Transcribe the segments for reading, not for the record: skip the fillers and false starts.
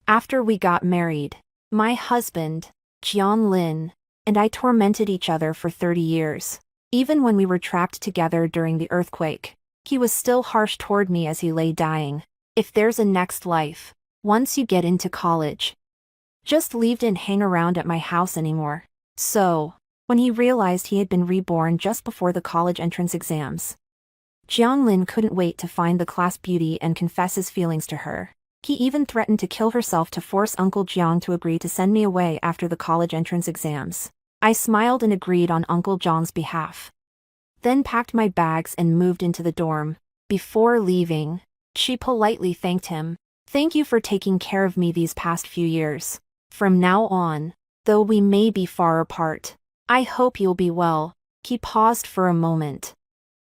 After we got married, my husband, Jiang Lin, and I tormented each other for 30 years. Even when we were trapped together during the earthquake, he was still harsh toward me as he lay dying. If there's a next life, once you get into college, just leave and hang around at my house anymore. So, when he realized he had been reborn just before the college entrance exams, Jiang Lin couldn't wait to find the class beauty and confess his feelings to her. He even threatened to kill herself to force Uncle Jiang to agree to send me away after the college entrance exams. I smiled and agreed on Uncle Jiang's behalf. Then packed my bags and moved into the dorm. Before leaving, she politely thanked him. "Thank you for taking care of me these past few years. From now on, though we may be far apart, I hope you'll be well." He paused for a moment,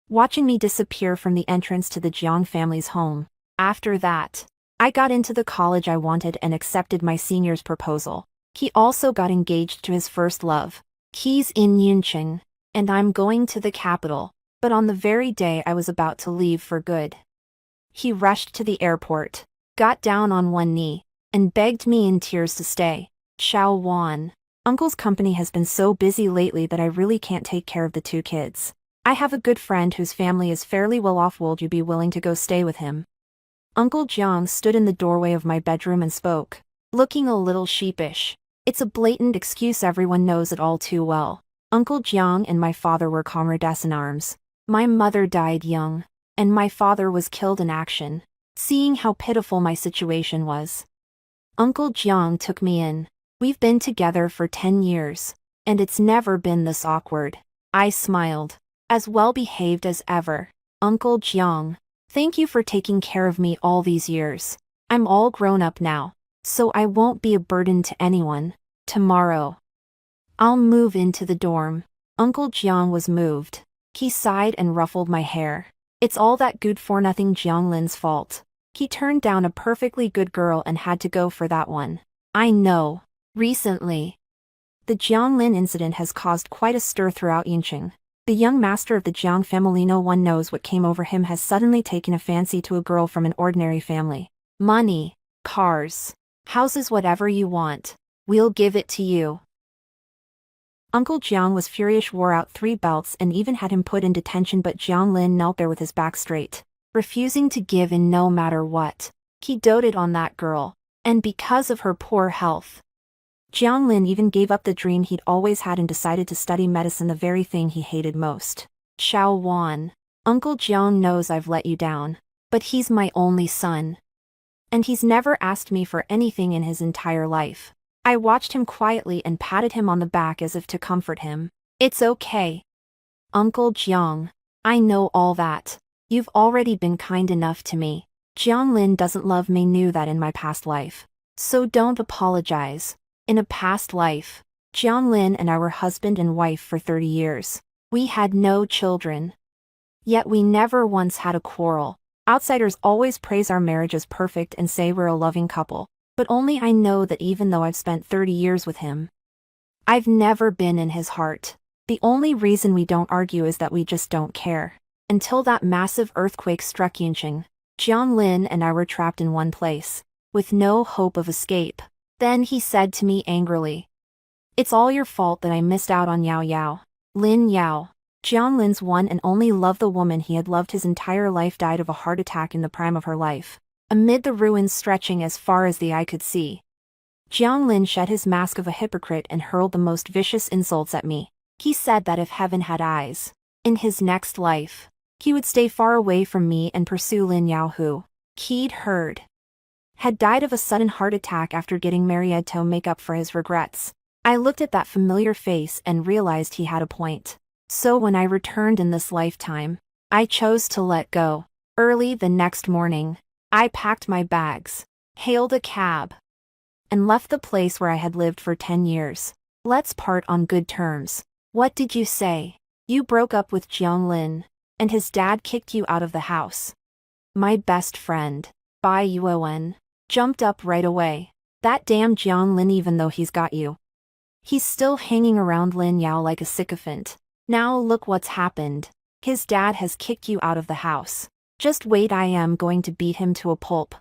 watching me disappear from the entrance to the Jiang family's home. After that, I got into the college I wanted and accepted my senior's proposal. He also got engaged to his first love. He's in Yuncheng, and I'm going to the capital. But on the very day I was about to leave for good, he rushed to the airport, got down on one knee, and begged me in tears to stay. "Xiao Wan, Uncle's company has been so busy lately that I really can't take care of the two kids. I have a good friend whose family is fairly well off. Would you be willing to go stay with him?" Uncle Jiang stood in the doorway of my bedroom and spoke, looking a little sheepish. It's a blatant excuse, everyone knows it all too well. Uncle Jiang and my father were comrades in arms. My mother died young, and my father was killed in action. Seeing how pitiful my situation was, Uncle Jiang took me in. We've been together for 10 years, and it's never been this awkward. I smiled, as well behaved as ever. "Uncle Jiang, thank you for taking care of me all these years. I'm all grown up now, so I won't be a burden to anyone. Tomorrow, I'll move into the dorm." Uncle Jiang was moved. He sighed and ruffled my hair. "It's all that good-for-nothing Jiang Lin's fault. He turned down a perfectly good girl and had to go for that one." "I know. Recently, the Jiang Lin incident has caused quite a stir throughout Yincheng. The young master of the Jiang family, no one knows what came over him, has suddenly taken a fancy to a girl from an ordinary family. Money, cars, houses, whatever you want, we'll give it to you." Uncle Jiang was furious, wore out 3 belts and even had him put in detention, but Jiang Lin knelt there with his back straight, refusing to give in no matter what. He doted on that girl, and because of her poor health, Jiang Lin even gave up the dream he'd always had and decided to study medicine, the very thing he hated most. "Xiao Wan, Uncle Jiang knows I've let you down, but he's my only son, and he's never asked me for anything in his entire life." I watched him quietly and patted him on the back as if to comfort him. "It's okay, Uncle Jiang. I know all that. You've already been kind enough to me. Jiang Lin doesn't love me, knew that in my past life, so don't apologize. In a past life, Jiang Lin and I were husband and wife for 30 years. We had no children, yet we never once had a quarrel. Outsiders always praise our marriage as perfect and say we're a loving couple. But only I know that even though I've spent 30 years with him, I've never been in his heart. The only reason we don't argue is that we just don't care." Until that massive earthquake struck Yincheng, Jiang Lin and I were trapped in one place, with no hope of escape. Then he said to me angrily, "It's all your fault that I missed out on Yao Yao." Lin Yao, Jiang Lin's one and only love, the woman he had loved his entire life, died of a heart attack in the prime of her life, amid the ruins stretching as far as the eye could see. Jiang Lin shed his mask of a hypocrite and hurled the most vicious insults at me. He said that if heaven had eyes, in his next life, he would stay far away from me and pursue Lin Yao, who, he'd heard, had died of a sudden heart attack after getting married to make up for his regrets. I looked at that familiar face and realized he had a point. So when I returned in this lifetime, I chose to let go. Early the next morning, I packed my bags, hailed a cab, and left the place where I had lived for 10 years. "Let's part on good terms." "What did you say? You broke up with Jiang Lin, and his dad kicked you out of the house?" My best friend, Bai Yuan, jumped up right away. "That damn Jiang Lin, even though he's got you, he's still hanging around Lin Yao like a sycophant. Now look what's happened. His dad has kicked you out of the house. Just wait, I am going to beat him to a pulp."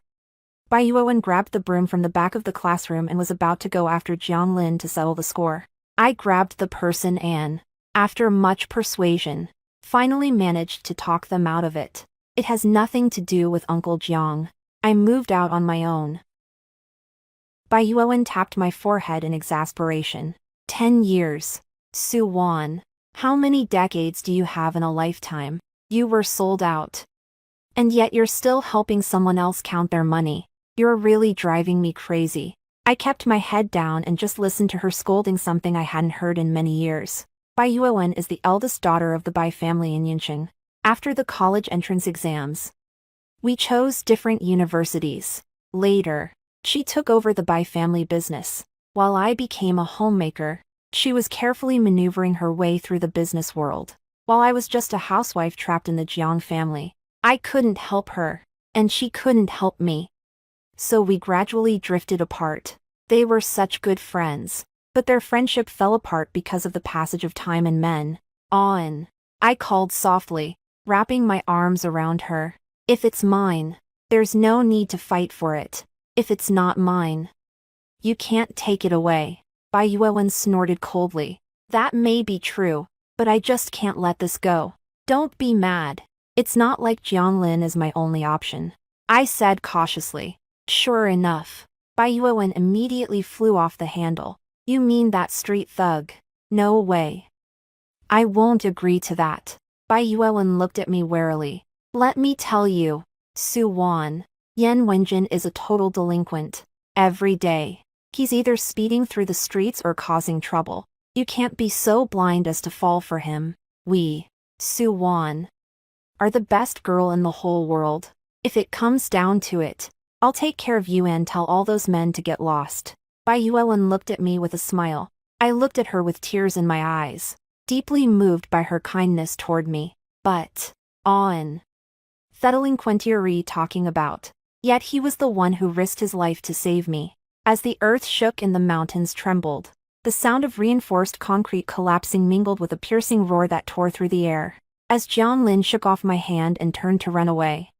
Bai Yuowen grabbed the broom from the back of the classroom and was about to go after Jiang Lin to settle the score. I grabbed the person and, after much persuasion, finally managed to talk them out of it. It has nothing to do with Uncle Jiang. I moved out on my own. Bai Yuowen tapped my forehead in exasperation. 10 years. Su Wan. How many decades do you have in a lifetime? You were sold out. And yet you're still helping someone else count their money. You're really driving me crazy. I kept my head down and just listened to her scolding something I hadn't heard in many years. Bai Yuowen is the eldest daughter of the Bai family in Yincheng. After the college entrance exams, we chose different universities. Later, she took over the Bai family business. While I became a homemaker, she was carefully maneuvering her way through the business world. While I was just a housewife trapped in the Jiang family, I couldn't help her, and she couldn't help me. So we gradually drifted apart. They were such good friends, but their friendship fell apart because of the passage of time and men. On. I called softly, wrapping my arms around her. If it's mine, there's no need to fight for it. If it's not mine, you can't take it away. Bai Yuowen snorted coldly. That may be true, but I just can't let this go. Don't be mad. It's not like Jiang Lin is my only option, I said cautiously. Sure enough, Bai Yuowen immediately flew off the handle. You mean that street thug? No way. I won't agree to that. Bai Yuowen looked at me warily. Let me tell you, Su Wan, Yan Wenjin is a total delinquent. Every day, he's either speeding through the streets or causing trouble. You can't be so blind as to fall for him. We, Su Wan, are the best girl in the whole world. If it comes down to it, I'll take care of you and tell all those men to get lost. Bai Yuowen looked at me with a smile. I looked at her with tears in my eyes, deeply moved by her kindness toward me. But, on. The delinquent are you talking about? Yet he was the one who risked his life to save me. As the earth shook and the mountains trembled, the sound of reinforced concrete collapsing mingled with a piercing roar that tore through the air. As Jiang Lin shook off my hand and turned to run away,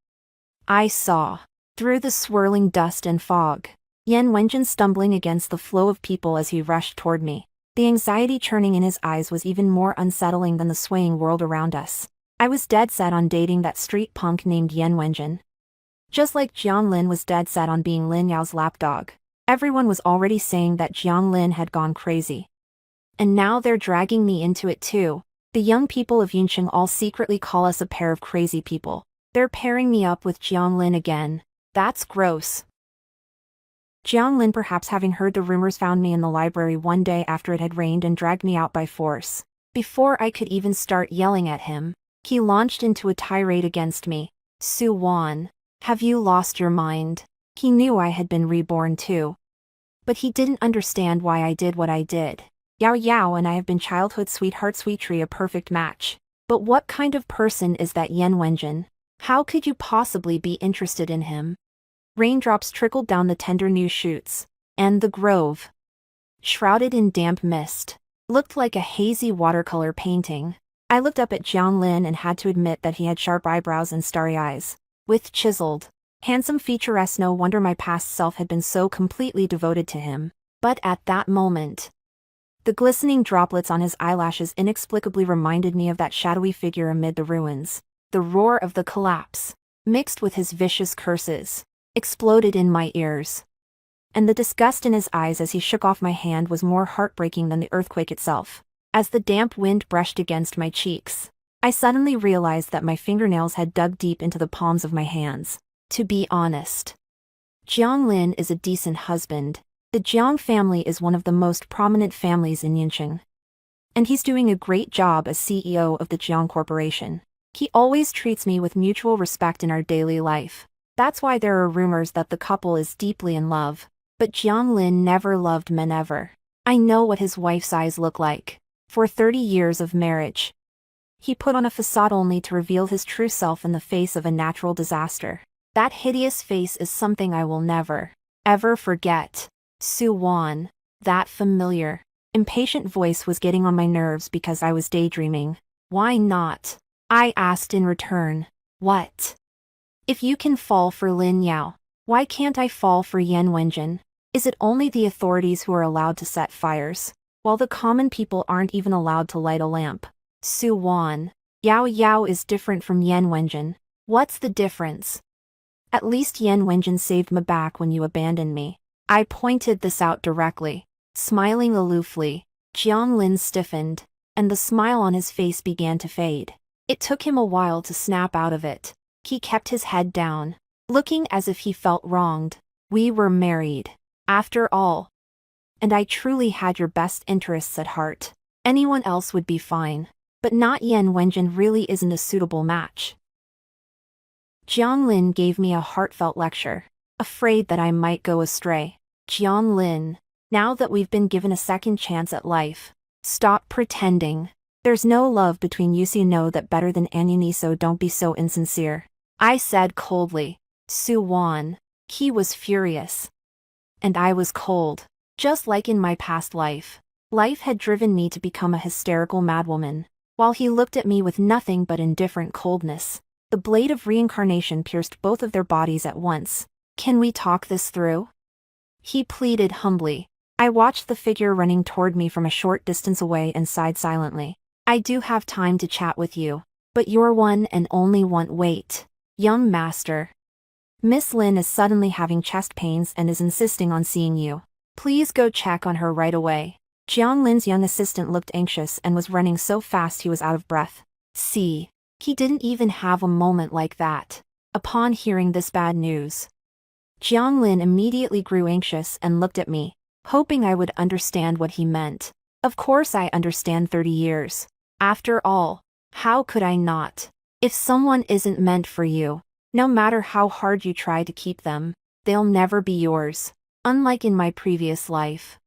I saw, through the swirling dust and fog, Yan Wenjin stumbling against the flow of people as he rushed toward me. The anxiety churning in his eyes was even more unsettling than the swaying world around us. I was dead set on dating that street punk named Yan Wenjin. Just like Jiang Lin was dead set on being Lin Yao's lapdog. Everyone was already saying that Jiang Lin had gone crazy. And now they're dragging me into it too. The young people of Yuncheng all secretly call us a pair of crazy people. They're pairing me up with Jiang Lin again. That's gross. Jiang Lin, perhaps having heard the rumors, found me in the library one day after it had rained and dragged me out by force. Before I could even start yelling at him, he launched into a tirade against me. Su Wan, have you lost your mind? He knew I had been reborn too. But he didn't understand why I did what I did. Yao Yao and I have been childhood sweetheart, sweet tree, a perfect match. But what kind of person is that Yan Wenjin? How could you possibly be interested in him? Raindrops trickled down the tender new shoots, and the grove, shrouded in damp mist, looked like a hazy watercolor painting. I looked up at Jiang Lin and had to admit that he had sharp eyebrows and starry eyes, with chiseled, handsome features. No wonder my past self had been so completely devoted to him. But at that moment, the glistening droplets on his eyelashes inexplicably reminded me of that shadowy figure amid the ruins. The roar of the collapse, mixed with his vicious curses, exploded in my ears. And the disgust in his eyes as he shook off my hand was more heartbreaking than the earthquake itself. As the damp wind brushed against my cheeks, I suddenly realized that my fingernails had dug deep into the palms of my hands. To be honest, Jiang Lin is a decent husband. The Jiang family is one of the most prominent families in Yincheng. And he's doing a great job as CEO of the Jiang Corporation. He always treats me with mutual respect in our daily life. That's why there are rumors that the couple is deeply in love. But Jiang Lin never loved men ever. I know what his wife's eyes look like. For 30 years of marriage, he put on a facade only to reveal his true self in the face of a natural disaster. That hideous face is something I will never, ever forget. Su Wan, that familiar, impatient voice was getting on my nerves because I was daydreaming. Why not? I asked in return. What? If you can fall for Lin Yao, Why can't I fall for Yan Wenjin? Is it only the authorities who are allowed to set fires, while the common people aren't even allowed to light a lamp? Su Wan. Yao Yao is different from Yan Wenjin. What's the difference? At least Yan Wenjin saved me back when you abandoned me. I pointed this out directly. Smiling aloofly, Jiang Lin stiffened, and the smile on his face began to fade. It took him a while to snap out of it. He kept his head down, looking as if he felt wronged. We were married, after all. And I truly had your best interests at heart. Anyone else would be fine, but not Yan Wenjin really isn't a suitable match. Jiang Lin gave me a heartfelt lecture, afraid that I might go astray. Jiang Lin, now that we've been given a second chance at life, stop pretending. There's no love between you, so you know that better than Anyuni, so don't be so insincere. I said coldly. Su Wan. He was furious. And I was cold. Just like in my past life. Life had driven me to become a hysterical madwoman, while he looked at me with nothing but indifferent coldness. The blade of reincarnation pierced both of their bodies at once. Can we talk this through? He pleaded humbly. I watched the figure running toward me from a short distance away and sighed silently. I do have time to chat with you, but your one and only one. Wait. Young master. Miss Lin is suddenly having chest pains and is insisting on seeing you. Please go check on her right away. Jiang Lin's young assistant looked anxious and was running so fast he was out of breath. See. He didn't even have a moment like that. Upon hearing this bad news, Jiang Lin immediately grew anxious and looked at me, hoping I would understand what he meant. Of course I understand. 30 years. After all, how could I not? If someone isn't meant for you, no matter how hard you try to keep them, they'll never be yours. Unlike in my previous life,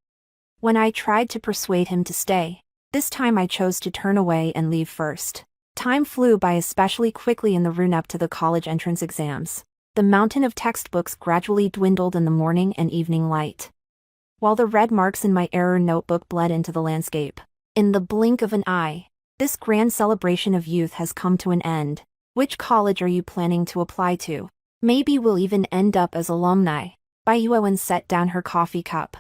when I tried to persuade him to stay, this time I chose to turn away and leave first. Time flew by especially quickly in the run-up to the college entrance exams. The mountain of textbooks gradually dwindled in the morning and evening light, while the red marks in my error notebook bled into the landscape. In the blink of an eye, this grand celebration of youth has come to an end. Which college are you planning to apply to? Maybe we'll even end up as alumni. Bai Yuowen set down her coffee cup,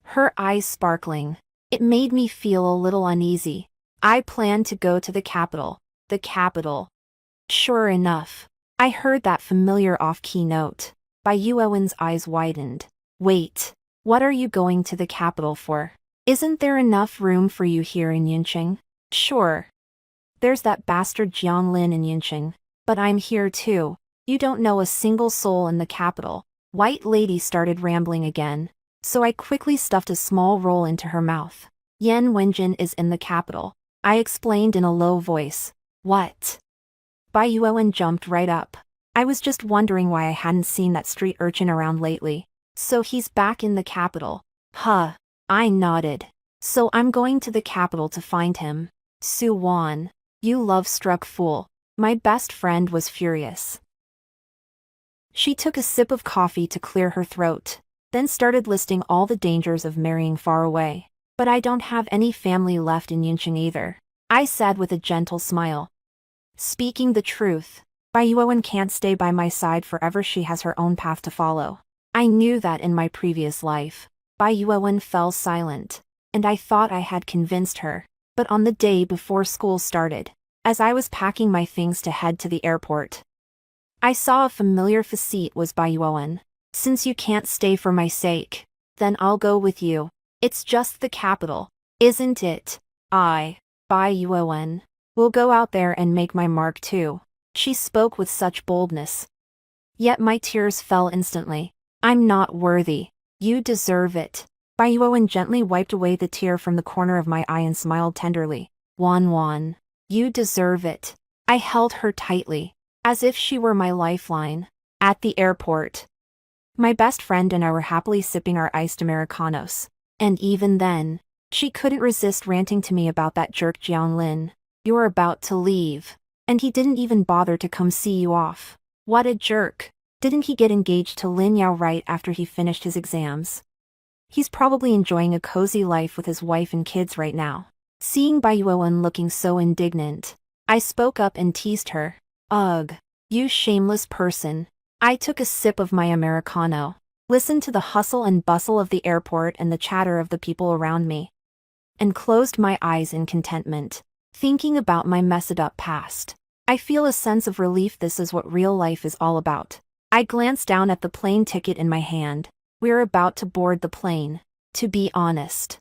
her eyes sparkling. It made me feel a little uneasy. I plan to go to the capital. The capital. Sure enough, I heard that familiar off-key note. Bai Yuowen's eyes widened. Wait, what are you going to the capital for? Isn't there enough room for you here in Yunqing? Sure. There's that bastard Jiang Lin in Yunqing, but I'm here too. You don't know a single soul in the capital. White lady started rambling again, so I quickly stuffed a small roll into her mouth. Yan Wenjin is in the capital, I explained in a low voice. What? Bai Yuowen jumped right up. I was just wondering why I hadn't seen that street urchin around lately. So he's back in the capital. Huh. I nodded. So I'm going to the capital to find him. Su Wan. You love-struck fool. My best friend was furious. She took a sip of coffee to clear her throat, then started listing all the dangers of marrying far away. But I don't have any family left in Yunqing either, I said with a gentle smile. Speaking the truth, Bai Yuowen can't stay by my side forever. She has her own path to follow. I knew that in my previous life. Bai Yuowen fell silent, and I thought I had convinced her. But on the day before school started, as I was packing my things to head to the airport, I saw a familiar facet. Was Bai Yuowen. Since you can't stay for my sake, then I'll go with you. It's just the capital, isn't it? Bai Yuowen, will go out there and make my mark too. She spoke with such boldness. Yet my tears fell instantly. I'm not worthy. You deserve it. Bai Yuowen gently wiped away the tear from the corner of my eye and smiled tenderly. Wan, you deserve it. I held her tightly, as if she were my lifeline. At the airport, my best friend and I were happily sipping our iced Americanos. And even then, she couldn't resist ranting to me about that jerk Jiang Lin. You're about to leave, and he didn't even bother to come see you off. What a jerk. Didn't he get engaged to Lin Yao right after he finished his exams? He's probably enjoying a cozy life with his wife and kids right now. Seeing Bai Yuowen looking so indignant, I spoke up and teased her. Ugh, you shameless person. I took a sip of my Americano, listened to the hustle and bustle of the airport and the chatter of the people around me, and closed my eyes in contentment, thinking about my messed-up past. I feel a sense of relief. This is what real life is all about. I glanced down at the plane ticket in my hand. We're about to board the plane. To be honest,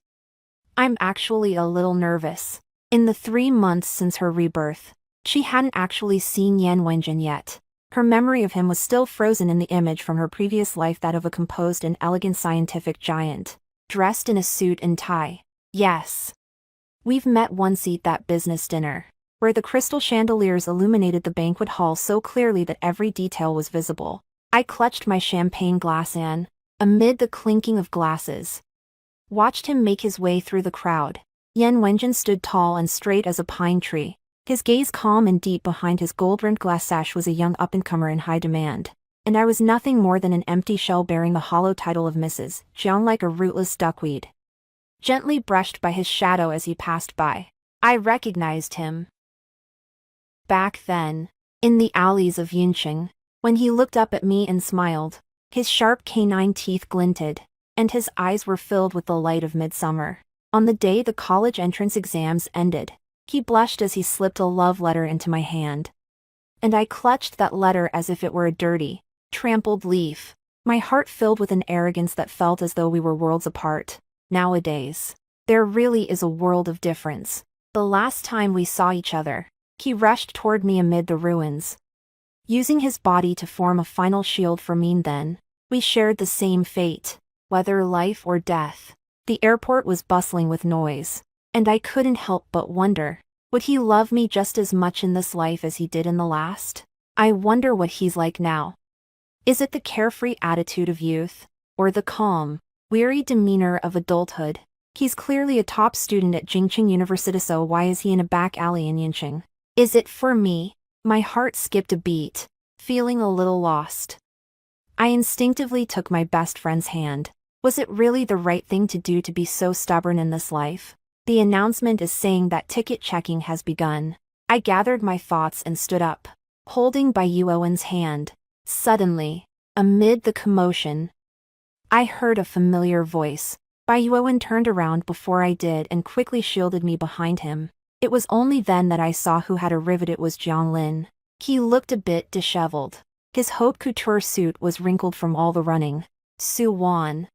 I'm actually a little nervous. In the 3 months since her rebirth, she hadn't actually seen Yan Wenjin yet. Her memory of him was still frozen in the image from her previous life, that of a composed and elegant scientific giant, dressed in a suit and tie. Yes. We've met once at that business dinner, where the crystal chandeliers illuminated the banquet hall so clearly that every detail was visible. I clutched my champagne glass and, amid the clinking of glasses, watched him make his way through the crowd. Yan Wenjin stood tall and straight as a pine tree. His gaze calm and deep. Behind his gold-rimmed glass sash was a young up-and-comer in high demand, and I was nothing more than an empty shell bearing the hollow title of Mrs. Jiang, like a rootless duckweed, gently brushed by his shadow as he passed by. I recognized him. Back then, in the alleys of Yunqing, when he looked up at me and smiled, his sharp canine teeth glinted, and his eyes were filled with the light of midsummer. On the day the college entrance exams ended, he blushed as he slipped a love letter into my hand. And I clutched that letter as if it were a dirty, trampled leaf, my heart filled with an arrogance that felt as though we were worlds apart. Nowadays, there really is a world of difference. The last time we saw each other, he rushed toward me amid the ruins, using his body to form a final shield for me. Then, we shared the same fate, whether life or death. The airport was bustling with noise, and I couldn't help but wonder, would he love me just as much in this life as he did in the last? I wonder what he's like now. Is it the carefree attitude of youth, or the calm, weary demeanor of adulthood? He's clearly a top student at Jingqing University, so why is he in a back alley in Yunqing? Is it for me? My heart skipped a beat, feeling a little lost. I instinctively took my best friend's hand. Was it really the right thing to do to be so stubborn in this life? The announcement is saying that ticket checking has begun. I gathered my thoughts and stood up, holding Bai Yuowen's hand. Suddenly, amid the commotion, I heard a familiar voice. Bai Yuowen turned around before I did and quickly shielded me behind him. It was only then that I saw who had arrived. It was Jiang Lin. He looked a bit disheveled. His haute couture suit was wrinkled from all the running. Su Wan,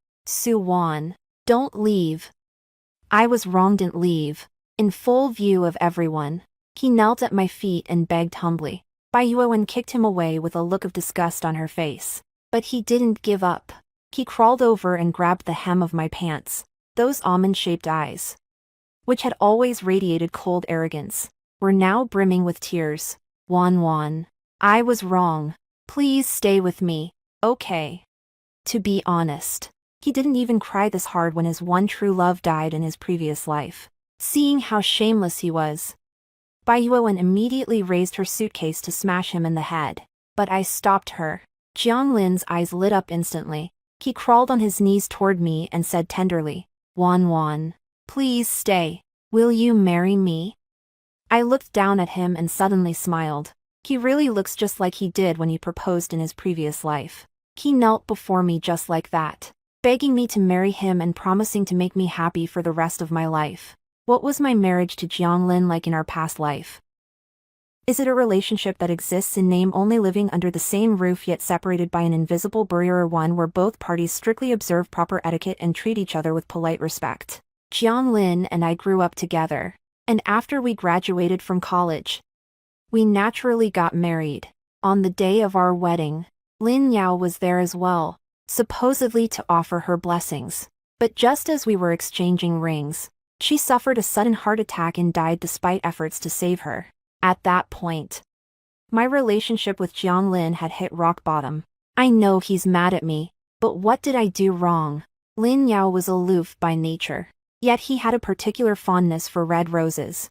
don't leave. I was wrong, didn't leave. In full view of everyone, he knelt at my feet and begged humbly. Bai Yuowen kicked him away with a look of disgust on her face. But he didn't give up. He crawled over and grabbed the hem of my pants. Those almond-shaped eyes, which had always radiated cold arrogance, were now brimming with tears. Wan, I was wrong. Please stay with me, okay? To be honest, he didn't even cry this hard when his one true love died in his previous life. Seeing how shameless he was, Bai Yuowen immediately raised her suitcase to smash him in the head. But I stopped her. Jiang Lin's eyes lit up instantly. He crawled on his knees toward me and said tenderly, Wan, please stay. Will you marry me? I looked down at him and suddenly smiled. He really looks just like he did when he proposed in his previous life. He knelt before me just like that, begging me to marry him and promising to make me happy for the rest of my life. What was my marriage to Jiang Lin like in our past life? Is it a relationship that exists in name only, living under the same roof yet separated by an invisible barrier, or one where both parties strictly observe proper etiquette and treat each other with polite respect? Jiang Lin and I grew up together, and after we graduated from college, we naturally got married. On the day of our wedding, Lin Yao was there as well, supposedly to offer her blessings. But just as we were exchanging rings, she suffered a sudden heart attack and died despite efforts to save her. At that point, my relationship with Jiang Lin had hit rock bottom. I know he's mad at me, but what did I do wrong? Lin Yao was aloof by nature, yet he had a particular fondness for red roses.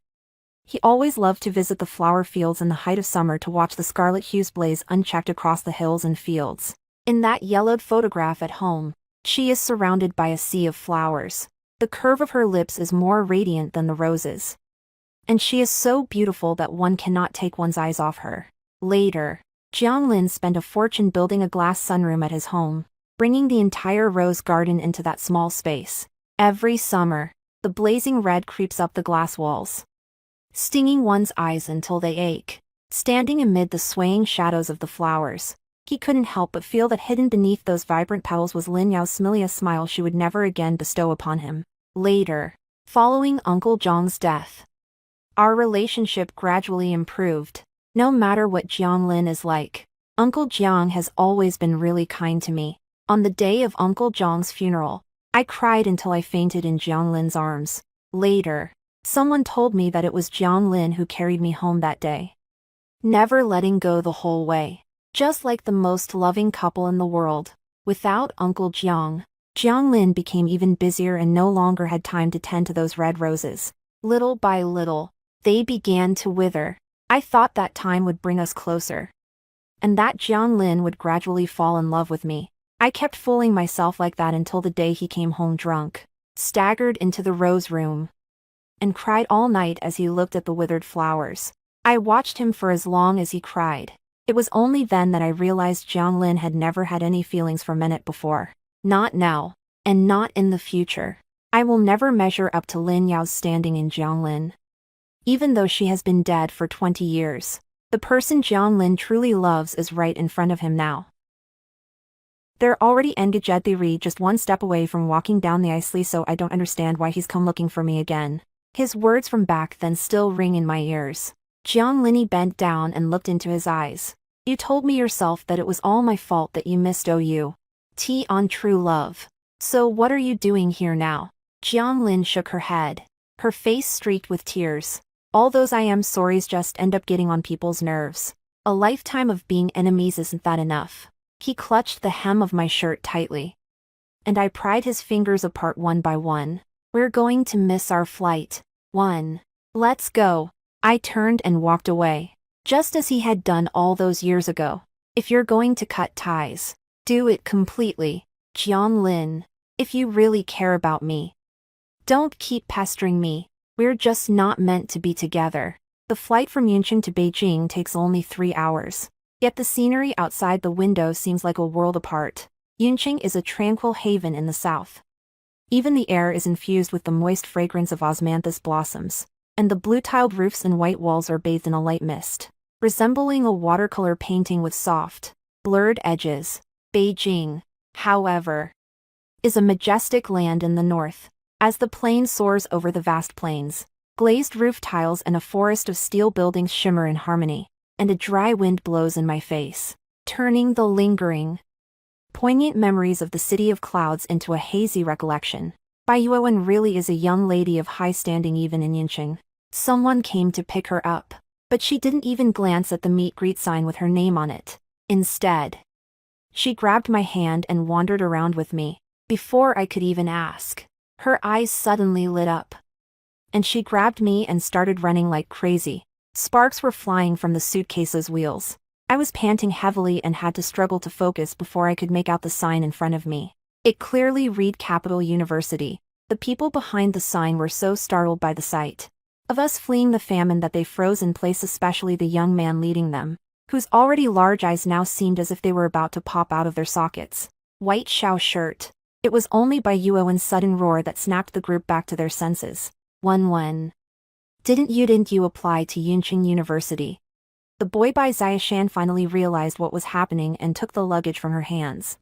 He always loved to visit the flower fields in the height of summer to watch the scarlet hues blaze unchecked across the hills and fields. In that yellowed photograph at home, she is surrounded by a sea of flowers. The curve of her lips is more radiant than the roses, and she is so beautiful that one cannot take one's eyes off her. Later, Jianglin spent a fortune building a glass sunroom at his home, bringing the entire rose garden into that small space. Every summer, the blazing red creeps up the glass walls, stinging one's eyes until they ache. Standing amid the swaying shadows of the flowers, he couldn't help but feel that hidden beneath those vibrant petals was Lin Yao's familiar smile she would never again bestow upon him. Later, following Uncle Zhang's death, our relationship gradually improved. No matter what Jianglin is like, Uncle Jiang has always been really kind to me. On the day of Uncle Zhang's funeral, I cried until I fainted in Jianglin's arms. Later, someone told me that it was Jianglin who carried me home that day, never letting go the whole way. Just like the most loving couple in the world. Without Uncle Jiang, Jianglin became even busier and no longer had time to tend to those red roses. Little by little, they began to wither. I thought that time would bring us closer, and that Jianglin would gradually fall in love with me. I kept fooling myself like that until the day he came home drunk, staggered into the rose room, and cried all night as he looked at the withered flowers. I watched him for as long as he cried. It was only then that I realized Jianglin had never had any feelings for Minute before. Not now, and not in the future. I will never measure up to Lin Yao's standing in Jianglin. Even though she has been dead for 20 years, the person Jianglin truly loves is right in front of him now. They're already engaged theory just one step away from walking down the ice, so I don't understand why he's come looking for me again. His words from back then still ring in my ears. Jianglin bent down and looked into his eyes. You told me yourself that it was all my fault that you missed OU. T on true love. So what are you doing here now? Jianglin shook her head, her face streaked with tears. All those I am sorries just end up getting on people's nerves. A lifetime of being enemies isn't that enough? He clutched the hem of my shirt tightly, and I pried his fingers apart one by one. We're going to miss our flight. Let's go. I turned and walked away, just as he had done all those years ago. If you're going to cut ties, do it completely, Jianglin. If you really care about me, don't keep pestering me. We're just not meant to be together. The flight from Yunqing to Beijing takes only 3 hours. Yet the scenery outside the window seems like a world apart. Yunqing is a tranquil haven in the south. Even the air is infused with the moist fragrance of osmanthus blossoms, and the blue-tiled roofs and white walls are bathed in a light mist, resembling a watercolor painting with soft, blurred edges. Beijing, however, is a majestic land in the north. As the plane soars over the vast plains, glazed roof tiles and a forest of steel buildings shimmer in harmony, and a dry wind blows in my face, turning the lingering, poignant memories of the city of clouds into a hazy recollection. Bai Yuan really is a young lady of high standing even in Yunqing. Someone came to pick her up, but she didn't even glance at the meet-greet sign with her name on it. Instead, she grabbed my hand and wandered around with me. Before I could even ask, her eyes suddenly lit up, and she grabbed me and started running like crazy. Sparks were flying from the suitcase's wheels. I was panting heavily and had to struggle to focus before I could make out the sign in front of me. It clearly read Capital University. The people behind the sign were so startled by the sight of us fleeing the famine that they froze in place, especially the young man leading them, whose already large eyes now seemed as if they were about to pop out of their sockets. White Shao shirt. It was only by Yuowen's sudden roar that snapped the group back to their senses. Didn't you apply to Yunqing University? The boy by Xiaoshan finally realized what was happening and took the luggage from her hands.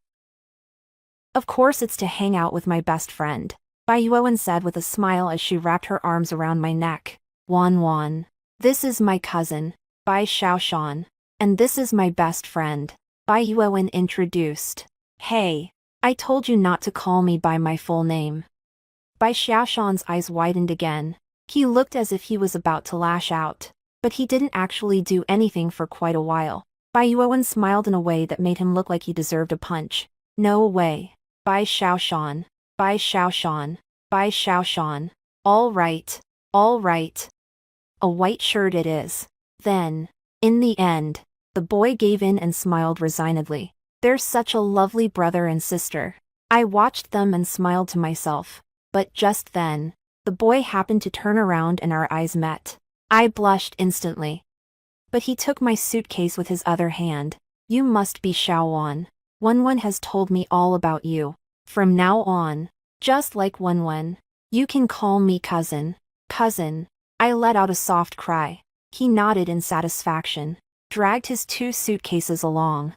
Of course it's to hang out with my best friend, Bai Yuowen said with a smile as she wrapped her arms around my neck. Wan. This is my cousin, Bai Xiaoshan, and this is my best friend, Bai Yuowen introduced. Hey, I told you not to call me by my full name. Bai Xiaoshan's eyes widened again. He looked as if he was about to lash out, but he didn't actually do anything for quite a while. Bai Yuowen smiled in a way that made him look like he deserved a punch. No way. Bai Xiaoshan. Bai Xiaoshan. Bai Xiaoshan. All right. A white shirt it is. Then, in the end, the boy gave in and smiled resignedly. They're such a lovely brother and sister. I watched them and smiled to myself. But just then, the boy happened to turn around and our eyes met. I blushed instantly. But he took my suitcase with his other hand, You must be Xiaowan. Wenwen has told me all about you. From now on, just like Wenwen, you can call me cousin. Cousin. I let out a soft cry. He nodded in satisfaction, dragged his 2 suitcases along,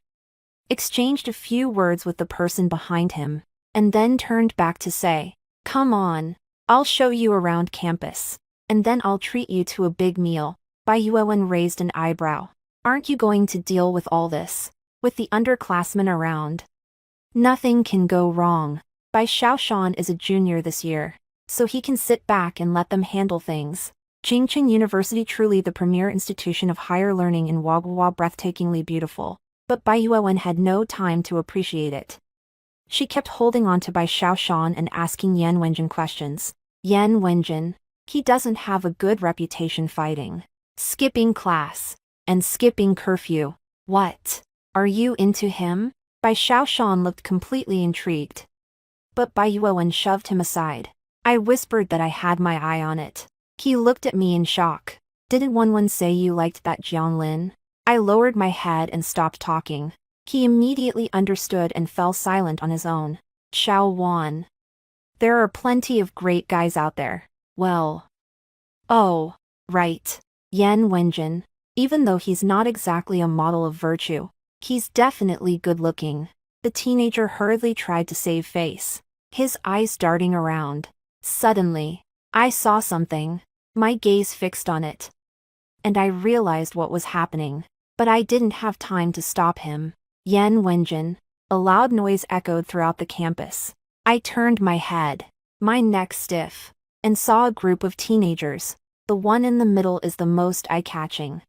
exchanged a few words with the person behind him, and then turned back to say, "Come on, I'll show you around campus, and then I'll treat you to a big meal." Bai Yuewen raised an eyebrow. "Aren't you going to deal with all this, with the underclassmen around?" "Nothing can go wrong. Bai Xiaoshan is a junior this year, so he can sit back and let them handle things." Jingqing University, truly the premier institution of higher learning in Wagwa, breathtakingly beautiful. But Bai Yuewen had no time to appreciate it. She kept holding on to Bai Xiaoshan and asking Yan Wenjin questions. Yan Wenjin, he doesn't have a good reputation fighting, skipping class, and skipping curfew. What? Are you into him? Bai Xiaoshan looked completely intrigued. But Bai Yuewen shoved him aside. I whispered that I had my eye on it. He looked at me in shock. Didn't Wenwen say you liked that Jianlin? I lowered my head and stopped talking. He immediately understood and fell silent on his own. Xiaowan. There are plenty of great guys out there. Well. Oh, right. Yan Wenjin. Even though he's not exactly a model of virtue, he's definitely good-looking. The teenager hurriedly tried to save face, his eyes darting around. Suddenly, I saw something. My gaze fixed on it, and I realized what was happening. But I didn't have time to stop him. Yan Wenjin. A loud noise echoed throughout the campus. I turned my head, my neck stiff, and saw a group of teenagers. The one in the middle is the most eye-catching.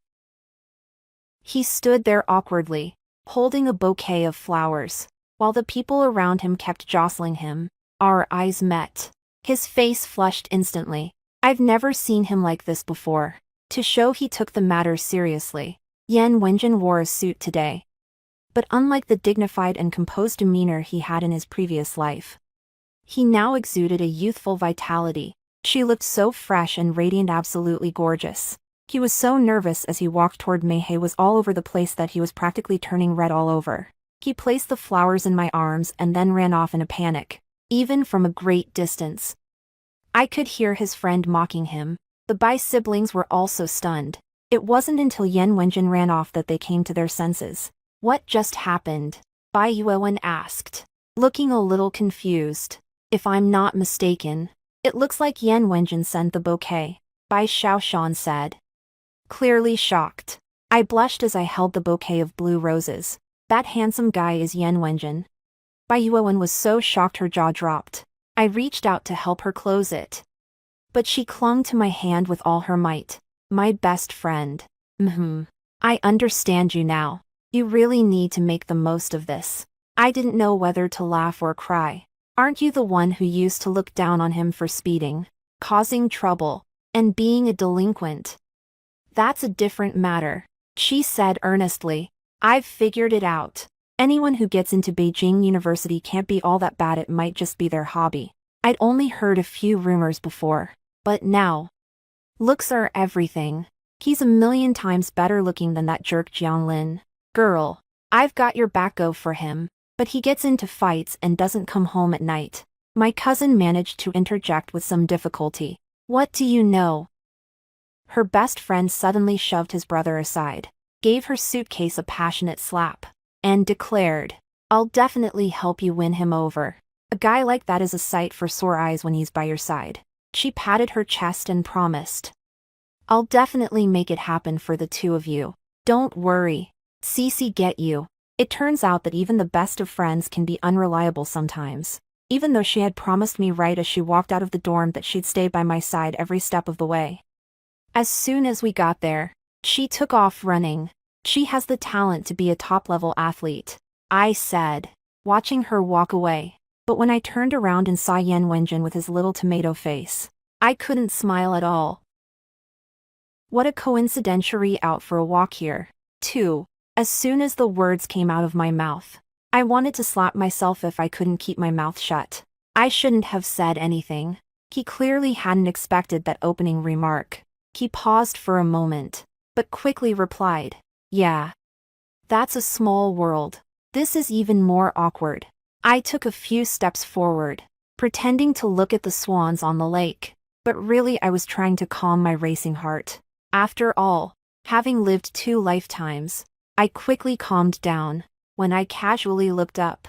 He stood there awkwardly, holding a bouquet of flowers, while the people around him kept jostling him. Our eyes met. His face flushed instantly. I've never seen him like this before. To show he took the matter seriously, Yan Wenjin wore a suit today. But unlike the dignified and composed demeanor he had in his previous life, he now exuded a youthful vitality. She looked so fresh and radiant, absolutely gorgeous. He was so nervous as he walked toward me. He was all over the place that he was practically turning red all over. He placed the flowers in my arms and then ran off in a panic, even from a great distance. I could hear his friend mocking him. The Bai siblings were also stunned. It wasn't until Yan Wenjin ran off that they came to their senses. What just happened? Bai Yuewen asked, looking a little confused. If I'm not mistaken, it looks like Yan Wenjin sent the bouquet, Bai Xiaoshan said. Clearly shocked, I blushed as I held the bouquet of blue roses. That handsome guy is Yan Wenjin. Bai Yuewen was so shocked her jaw dropped. I reached out to help her close it, but she clung to my hand with all her might. My best friend. I understand you now. You really need to make the most of this. I didn't know whether to laugh or cry. Aren't you the one who used to look down on him for speeding, causing trouble, and being a delinquent? That's a different matter, she said earnestly. I've figured it out. Anyone who gets into Beijing University can't be all that bad. It might just be their hobby. I'd only heard a few rumors before, but now, looks are everything. He's a million times better looking than that jerk Jianlin. Girl, I've got your back. Go for him. But he gets into fights and doesn't come home at night. My cousin managed to interject with some difficulty. What do you know? Her best friend suddenly shoved his brother aside, gave her suitcase a passionate slap, and declared, I'll definitely help you win him over. A guy like that is a sight for sore eyes when he's by your side. She patted her chest and promised, I'll definitely make it happen for the two of you. Don't worry. Cece get you. It turns out that even the best of friends can be unreliable sometimes. Even though she had promised me right as she walked out of the dorm that she'd stay by my side every step of the way. As soon as we got there, she took off running. She has the talent to be a top-level athlete, I said, watching her walk away. But when I turned around and saw Yan Wenjin with his little tomato face, I couldn't smile at all. What a coincidence, out for a walk here, too. As soon as the words came out of my mouth, I wanted to slap myself if I couldn't keep my mouth shut. I shouldn't have said anything. He clearly hadn't expected that opening remark. He paused for a moment, but quickly replied, Yeah. That's a small world. This is even more awkward. I took a few steps forward, pretending to look at the swans on the lake, but really I was trying to calm my racing heart. After all, having lived 2 lifetimes, I quickly calmed down when I casually looked up.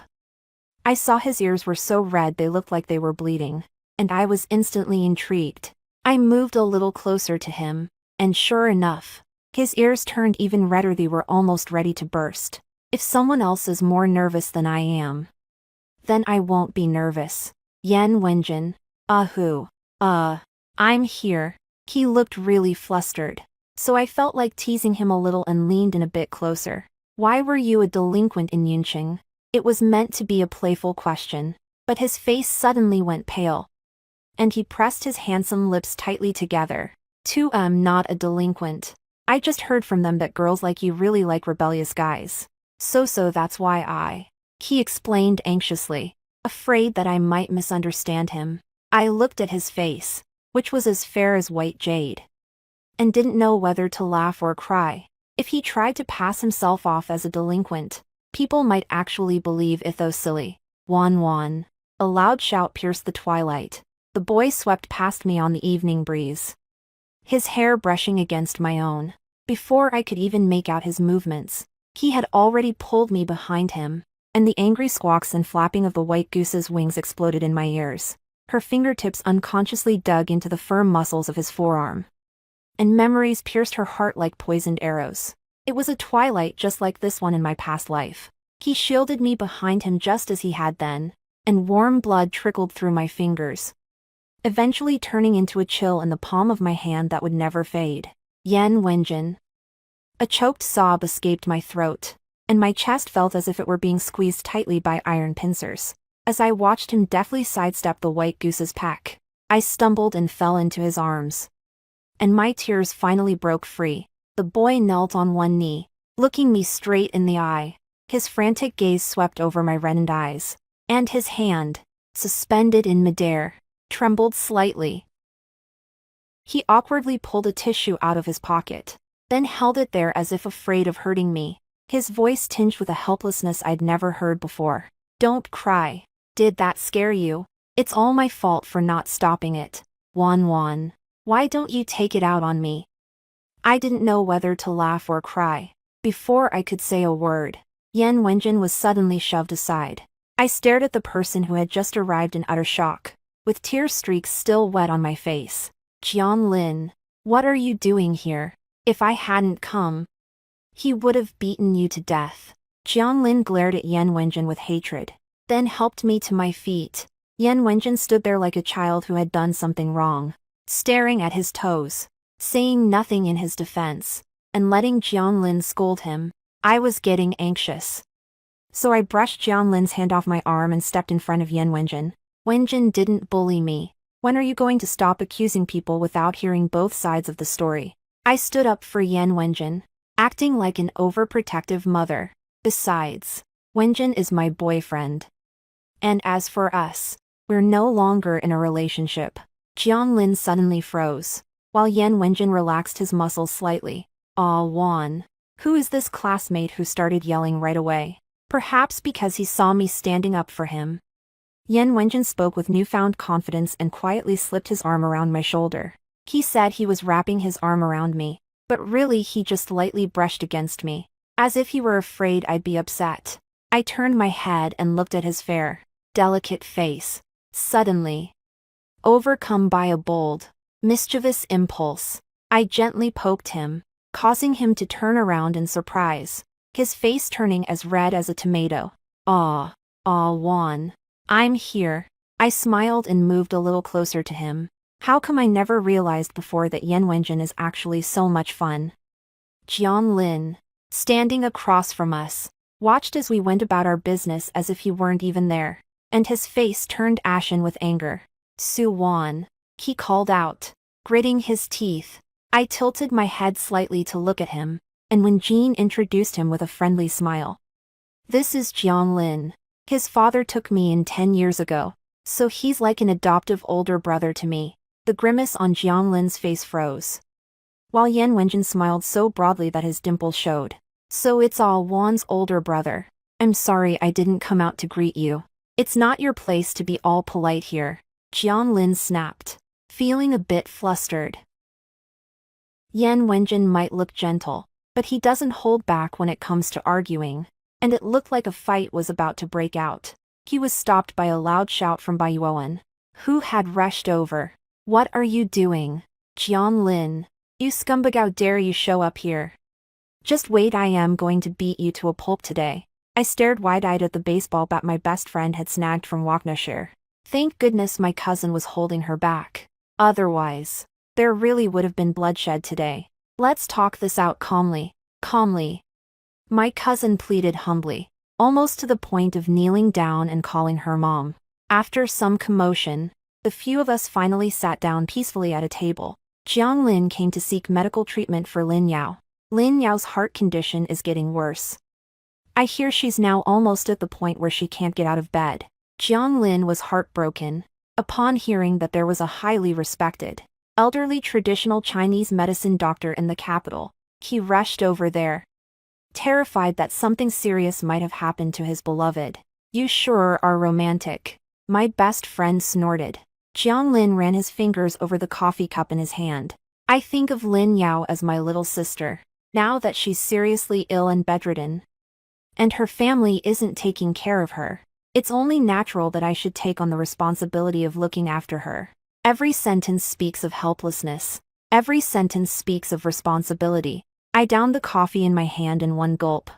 I saw his ears were so red they looked like they were bleeding, and I was instantly intrigued. I moved a little closer to him, and sure enough, his ears turned even redder. They were almost ready to burst. If someone else is more nervous than I am, then I won't be nervous. Yan Wenjin. Who? I'm here. He looked really flustered, so I felt like teasing him a little and leaned in a bit closer. Why were you a delinquent in Yunqing? It was meant to be a playful question, but his face suddenly went pale, and he pressed his handsome lips tightly together. I'm not a delinquent. I just heard from them that girls like you really like rebellious guys. So that's why he explained anxiously, afraid that I might misunderstand him. I looked at his face, which was as fair as white jade, and didn't know whether to laugh or cry. If he tried to pass himself off as a delinquent, people might actually believe it. Though silly. Wan. A loud shout pierced the twilight. The boy swept past me on the evening breeze, his hair brushing against my own. Before I could even make out his movements, he had already pulled me behind him, and the angry squawks and flapping of the white goose's wings exploded in my ears. Her fingertips unconsciously dug into the firm muscles of his forearm, and memories pierced her heart like poisoned arrows. It was a twilight just like this one in my past life. He shielded me behind him just as he had then, and warm blood trickled through my fingers, eventually turning into a chill in the palm of my hand that would never fade. Yan Wenjin. A choked sob escaped my throat, and my chest felt as if it were being squeezed tightly by iron pincers. As I watched him deftly sidestep the white goose's pack, I stumbled and fell into his arms, and my tears finally broke free. The boy knelt on one knee, looking me straight in the eye. His frantic gaze swept over my reddened eyes, and his hand, suspended in midair, trembled slightly. He awkwardly pulled a tissue out of his pocket, then held it there as if afraid of hurting me, his voice tinged with a helplessness I'd never heard before. Don't cry. Did that scare you? It's all my fault for not stopping it. Wan. Why don't you take it out on me? I didn't know whether to laugh or cry. Before I could say a word, Yan Wenjin was suddenly shoved aside. I stared at the person who had just arrived in utter shock, with tear streaks still wet on my face. Jian Lin, what are you doing here? If I hadn't come, he would have beaten you to death. Jian Lin glared at Yan Wenjin with hatred, then helped me to my feet. Yan Wenjin stood there like a child who had done something wrong, staring at his toes, saying nothing in his defense, and letting Jian Lin scold him. I was getting anxious, so I brushed Jian Lin's hand off my arm and stepped in front of Yan Wenjin. Wenjin didn't bully me. When are you going to stop accusing people without hearing both sides of the story? I stood up for Yan Wenjin, acting like an overprotective mother. Besides, Wenjin is my boyfriend, and as for us, we're no longer in a relationship. Jian Lin suddenly froze, while Yan Wenjin relaxed his muscles slightly. Wan. Who is this classmate who started yelling right away? Perhaps because he saw me standing up for him. Yan Wenjin spoke with newfound confidence and quietly slipped his arm around my shoulder. He said he was wrapping his arm around me, but really he just lightly brushed against me, as if he were afraid I'd be upset. I turned my head and looked at his fair, delicate face. Suddenly, overcome by a bold, mischievous impulse, I gently poked him, causing him to turn around in surprise, his face turning as red as a tomato. Wan. I'm here. I smiled and moved a little closer to him. How come I never realized before that Yan Wenjin is actually so much fun? Jian Lin, standing across from us, watched as we went about our business as if he weren't even there, and his face turned ashen with anger. Su Wan, he called out, gritting his teeth. I tilted my head slightly to look at him, and when Jean introduced him with a friendly smile. This is Jian Lin. His father took me in 10 years ago, so he's like an adoptive older brother to me. The grimace on Jian Lin's face froze, while Yan Wenjin smiled so broadly that his dimples showed. So it's all Juan's older brother. I'm sorry I didn't come out to greet you. It's not your place to be all polite here, Jianlin snapped, feeling a bit flustered. Yan Wenjin might look gentle, but he doesn't hold back when it comes to arguing, and it looked like a fight was about to break out. He was stopped by a loud shout from Bai Yuan, who had rushed over. What are you doing, Jianlin? You scumbag, how dare you show up here? Just wait, I am going to beat you to a pulp today. I stared wide-eyed at the baseball bat my best friend had snagged from Waknashir. Thank goodness my cousin was holding her back. Otherwise, there really would have been bloodshed today. Let's talk this out calmly. Calmly. My cousin pleaded humbly, almost to the point of kneeling down and calling her mom. After some commotion, the few of us finally sat down peacefully at a table. Jiang Lin came to seek medical treatment for Lin Yao. Lin Yao's heart condition is getting worse. I hear she's now almost at the point where she can't get out of bed. Jiang Lin was heartbroken upon hearing that there was a highly respected, elderly traditional Chinese medicine doctor in the capital. He rushed over there, terrified that something serious might have happened to his beloved. You sure are romantic, my best friend snorted. Jiang Lin ran his fingers over the coffee cup in his hand. I think of Lin Yao as my little sister, now that she's seriously ill and bedridden, and her family isn't taking care of her. It's only natural that I should take on the responsibility of looking after her. Every sentence speaks of helplessness. Every sentence speaks of responsibility. I downed the coffee in my hand in one gulp,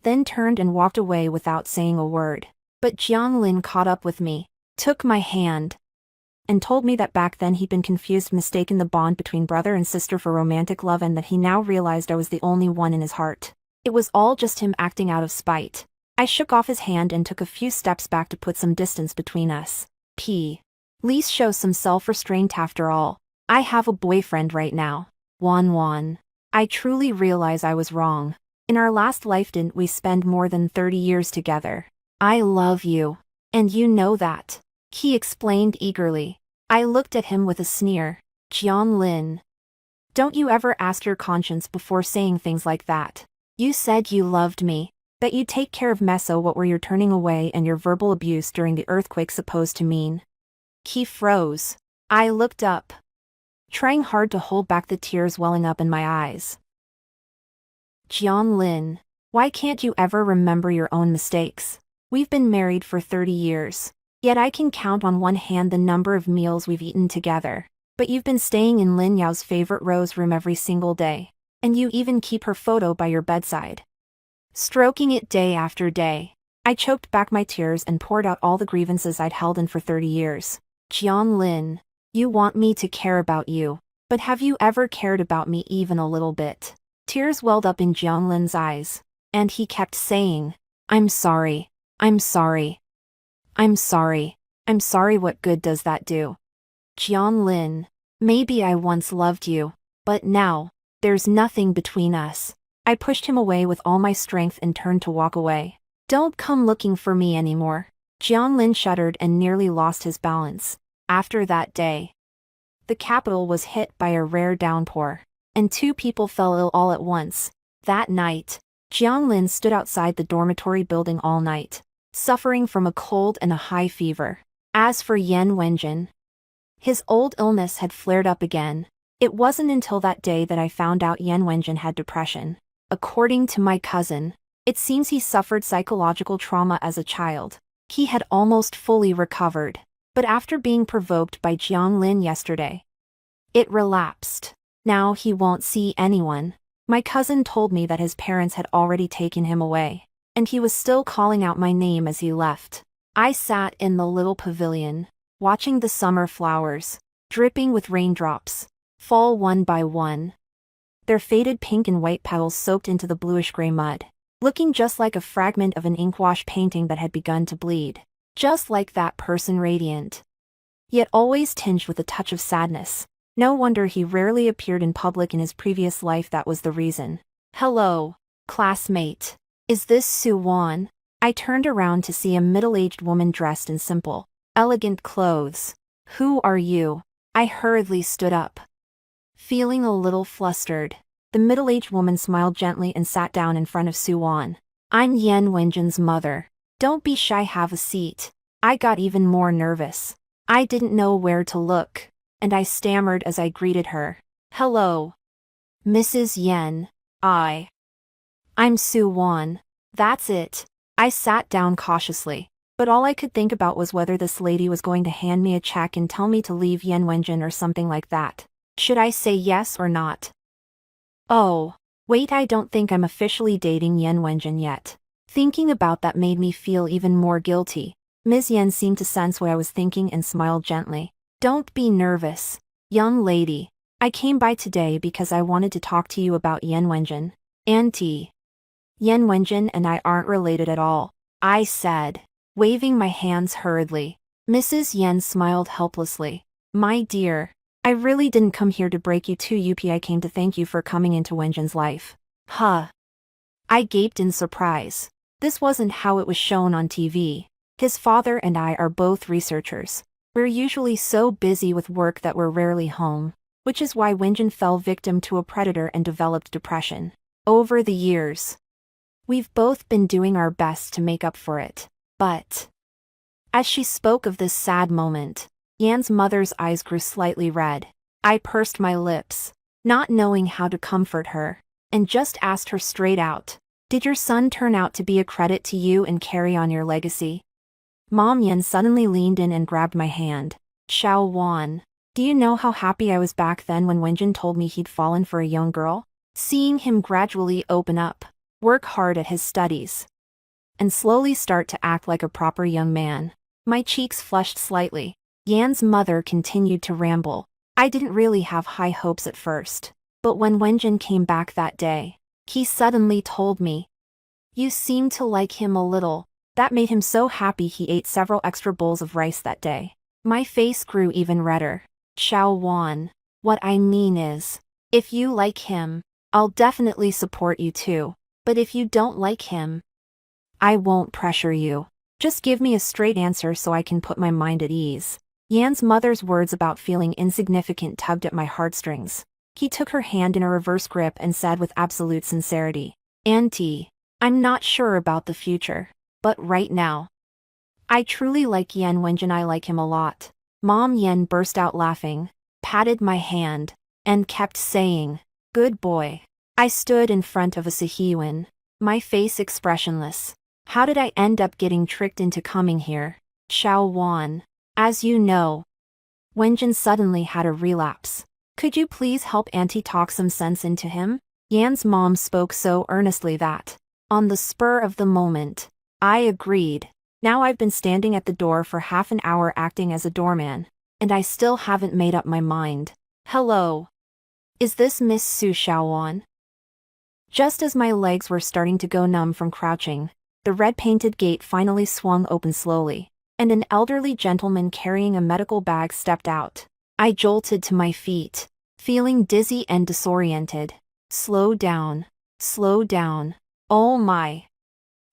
then turned and walked away without saying a word. But Jiang Lin caught up with me, took my hand, and told me that back then he'd been confused, mistaken the bond between brother and sister for romantic love, and that he now realized I was the only one in his heart. It was all just him acting out of spite. I shook off his hand and took a few steps back to put some distance between us. Please show some self-restraint after all. I have a boyfriend right now. Wan. I truly realize I was wrong. In our last life didn't we spend more than 30 years together? I love you. And you know that. He explained eagerly. I looked at him with a sneer. Jian Lin. Don't you ever ask your conscience before saying things like that? You said you loved me, that you'd take care of Meso. What were your turning away and your verbal abuse during the earthquake supposed to mean? He froze. I looked up, trying hard to hold back the tears welling up in my eyes. Jian Lin, why can't you ever remember your own mistakes? We've been married for 30 years. Yet I can count on one hand the number of meals we've eaten together. But you've been staying in Lin Yao's favorite rose room every single day. And you even keep her photo by your bedside, stroking it day after day. I choked back my tears and poured out all the grievances I'd held in for 30 years. Jian Lin, you want me to care about you. But have you ever cared about me even a little bit? Tears welled up in Jian Lin's eyes, and he kept saying, I'm sorry. I'm sorry. I'm sorry. I'm sorry. What good does that do? Jian Lin, maybe I once loved you, but now, there's nothing between us. I pushed him away with all my strength and turned to walk away. Don't come looking for me anymore. Jian Lin shuddered and nearly lost his balance. After that day, the capital was hit by a rare downpour, and 2 people fell ill all at once. That night, Jiang Lin stood outside the dormitory building all night, suffering from a cold and a high fever. As for Yan Wenjin, his old illness had flared up again. It wasn't until that day that I found out Yan Wenjin had depression. According to my cousin, it seems he suffered psychological trauma as a child. He had almost fully recovered, but after being provoked by Jiang Lin yesterday, it relapsed. Now he won't see anyone. My cousin told me that his parents had already taken him away, and he was still calling out my name as he left. I sat in the little pavilion, watching the summer flowers, dripping with raindrops, fall one by one, their faded pink and white petals soaked into the bluish-gray mud, looking just like a fragment of an inkwash painting that had begun to bleed. Just like that person, radiant, yet always tinged with a touch of sadness. No wonder he rarely appeared in public in his previous life. That was the reason. Hello, classmate. Is this Su Wan? I turned around to see a middle-aged woman dressed in simple, elegant clothes. Who are you? I hurriedly stood up, feeling a little flustered. The The middle-aged woman smiled gently and sat down in front of Suwon. I'm Yen Wenjin's mother. Don't be shy, have a seat. I got even more nervous. I didn't know where to look, and I stammered as I greeted her. Hello. Mrs. Yen. I'm Suwon. That's it. I sat down cautiously, but all I could think about was whether this lady was going to hand me a check and tell me to leave Yen Wenjin or something like that. Should I say yes or not? Oh, wait, I don't think I'm officially dating Yen Wenjin yet. Thinking about that made me feel even more guilty. Ms. Yen seemed to sense what I was thinking and smiled gently. Don't be nervous, young lady. I came by today because I wanted to talk to you about Yen Wenjin. Auntie. Yen Wenjin and I aren't related at all, I said, waving my hands hurriedly. Mrs. Yen smiled helplessly. My dear, I really didn't come here to break you two up. I came to thank you for coming into Wenjin's life. Huh. I gaped in surprise. This wasn't how it was shown on TV. His father and I are both researchers. We're usually so busy with work that we're rarely home, which is why Wenjin fell victim to a predator and developed depression. Over the years, we've both been doing our best to make up for it, but... As she spoke of this sad moment, Yan's mother's eyes grew slightly red. I pursed my lips, not knowing how to comfort her, and just asked her straight out, did your son turn out to be a credit to you and carry on your legacy? Mom Yan suddenly leaned in and grabbed my hand. Xiao Wan, do you know how happy I was back then when Wenjin told me he'd fallen for a young girl? Seeing him gradually open up, work hard at his studies, and slowly start to act like a proper young man. My cheeks flushed slightly. Yan's mother continued to ramble. I didn't really have high hopes at first, but when Wenjin came back that day, he suddenly told me, you seem to like him a little. That made him so happy he ate several extra bowls of rice that day. My face grew even redder. Xiao Wan, what I mean is, if you like him, I'll definitely support you too, but if you don't like him, I won't pressure you. Just give me a straight answer so I can put my mind at ease. Yan's mother's words about feeling insignificant tugged at my heartstrings. He took her hand in a reverse grip and said with absolute sincerity, Auntie, I'm not sure about the future, but right now, I truly like Yen Wenjin. I like him a lot. Mom Yen burst out laughing, patted my hand, and kept saying, good boy. I stood in front of a Sahiwin, my face expressionless. How did I end up getting tricked into coming here? Xiao Wan, as you know, Wenjin suddenly had a relapse. Could you please help Auntie talk some sense into him? Yan's mom spoke so earnestly that, on the spur of the moment, I agreed. Now I've been standing at the door for half an hour acting as a doorman, and I still haven't made up my mind. Hello. Is this Miss Su Xiaowan? Just as my legs were starting to go numb from crouching, the red-painted gate finally swung open slowly, and an elderly gentleman carrying a medical bag stepped out. I jolted to my feet, feeling dizzy and disoriented. Slow down. Slow down. Oh my.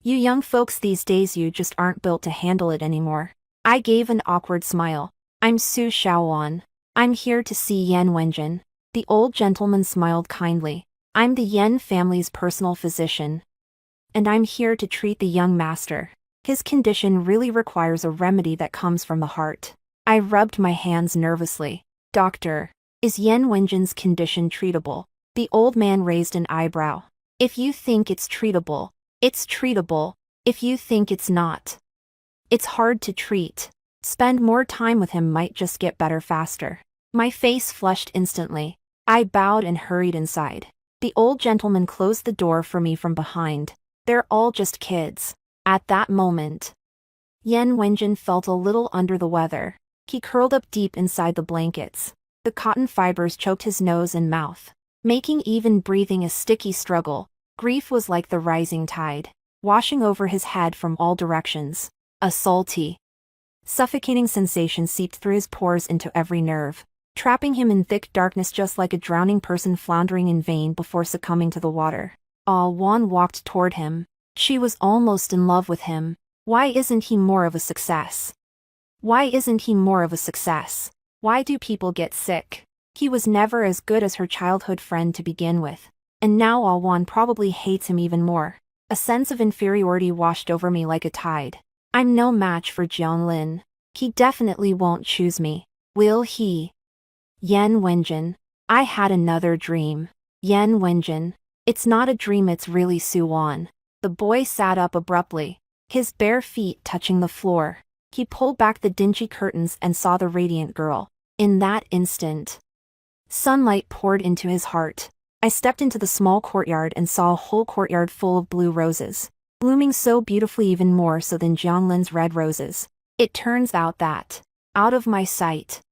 You young folks these days, you just aren't built to handle it anymore. I gave an awkward smile. I'm Su Xiaowan. I'm here to see Yen Wenjin. The old gentleman smiled kindly. I'm the Yen family's personal physician, and I'm here to treat the young master. His condition really requires a remedy that comes from the heart. I rubbed my hands nervously. Doctor, is Yen Wenjin's condition treatable? The old man raised an eyebrow. If you think it's treatable, it's treatable. If you think it's not, it's hard to treat. Spend more time with him, might just get better faster. My face flushed instantly. I bowed and hurried inside. The old gentleman closed the door for me from behind. They're all just kids. At that moment, Yen Wenjin felt a little under the weather. He curled up deep inside the blankets. The cotton fibers choked his nose and mouth, making even breathing a sticky struggle. Grief was like the rising tide, washing over his head from all directions. A salty, suffocating sensation seeped through his pores into every nerve, trapping him in thick darkness just like a drowning person floundering in vain before succumbing to the water. Ah Wan walked toward him. She was almost in love with him. Why isn't he more of a success? Why isn't he more of a success? Why do people get sick? He was never as good as her childhood friend to begin with. and now Alwan probably hates him even more. A sense of inferiority washed over me like a tide. I'm no match for Jianglin. He definitely won't choose me. Will he? Yan Wenjin. I had another dream. Yan Wenjin. It's not a dream, it's really Suwan. The boy sat up abruptly, his bare feet touching the floor. He pulled back the dingy curtains and saw the radiant girl. In that instant, sunlight poured into his heart. I stepped into the small courtyard and saw a whole courtyard full of blue roses, blooming so beautifully, even more so than Jianglin's red roses. It turns out that, out of my sight,